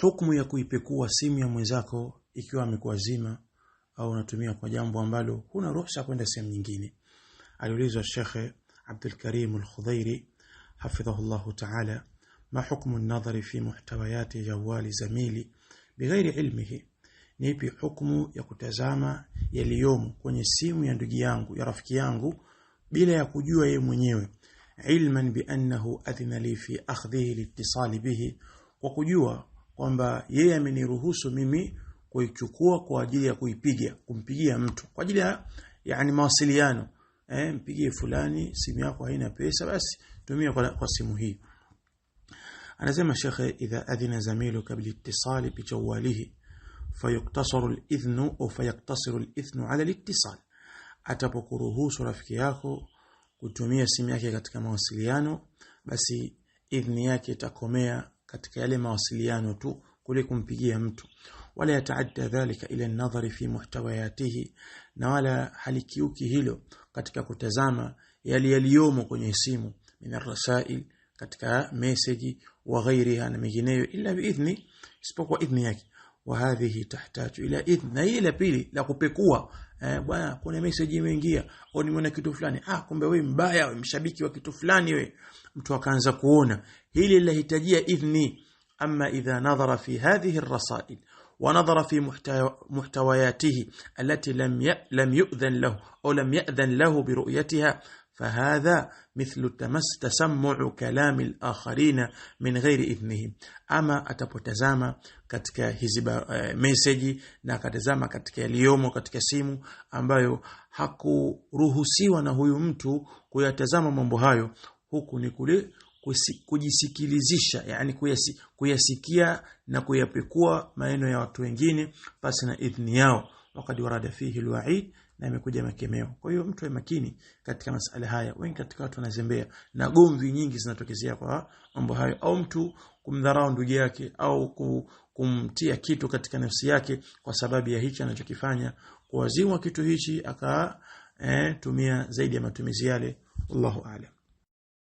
Hukumu ya kuipekua simu ya mwenzako ikiwa amekuazima au unatumia kwa jambo ambalo huna ruhusa kwenda sehemu nyingine. Aliulizwa Sheikh Abdul Karim Al-Khudairi hafidhahullah ta'ala, ma hukmu an-nadhari fi muhtawayati jawali zamili bighairi ilmihi, ni ipi hukumu ya kutazama yaliyomo kwenye simu ya ndugu yangu, ya rafiki yangu, bila ya kujua yeye mwenyewe, ilman bi annahu adhina li fi akhdhihi liittisali bihi, kwa kujua kwamba yeye ameniruhusu mimi kuichukua kwa ajili ya kumpigia mtu kwa ajili ya yani mawasiliano. Mpigie fulani, simu yako haina pesa, basi tumia kwa simu hii. Anasema Sheikh, idha adhina zamiluka bil ittisali bi jawalihi fayuqtasaru al-idhnu au fayaktasiru al-idhnu ala al-ittisal, atapokuruhusu rafiki yako kutumia simu yake katika mawasiliano, basi idhni yake itakomea katika yale mawasiliano tu kule kumpigia mtu. Wala yataadda dhalika ila an-nadhari fi muhtawayatihi, na wala halikiuki hilo katika kutazama yaliyomo kwenye simu, min ar-rasail, katika message wa ghairiha na mengineyo, illa biidhni, isipokuwa idhni yake. Wa hadhihi tahtaju ila idhn, na ile pili la kupekua, bwana kuna message imeingia au nimeona kitu fulani, kumbe wewe mbaya, wewe mshabiki wa kitu fulani, wewe mtu akaanza kuona, hili linahitajia idhni. Amma idha nadhara fi hadhihi ar-rasail wa nadhara fi muhtawayatihi allati lam yu'dhan lahu au lam ya'dhan lahu bi ru'yatiha, فهذا مثل تسمع كلام الآخرين من غير إذنهم. أما atapotazama katika hizi message na akatazama katika yaliyomo katika simu ambayo hakuruhusiwa na huyu mtu kuyatazama mambo hayo, huku ni kule kujisikilizisha, yani kuyasikia na kuyapekua maneno ya watu wengine pasi na idhni yao. Wakati warada fihi alwa'id, na imekuja makemeo. Kwa hiyo mtu awe makini katika masuala haya. Wengi katika watu wanazembea na gomvi nyingi zinatokezea kwa mambo hayo, au mtu kumdharau ndugu yake au kumtia kitu katika nafsi yake kwa sababu ya hicho anachokifanya, kuwazimwa kitu hichi tumia zaidi ya matumizi yale. Allahu a'lam.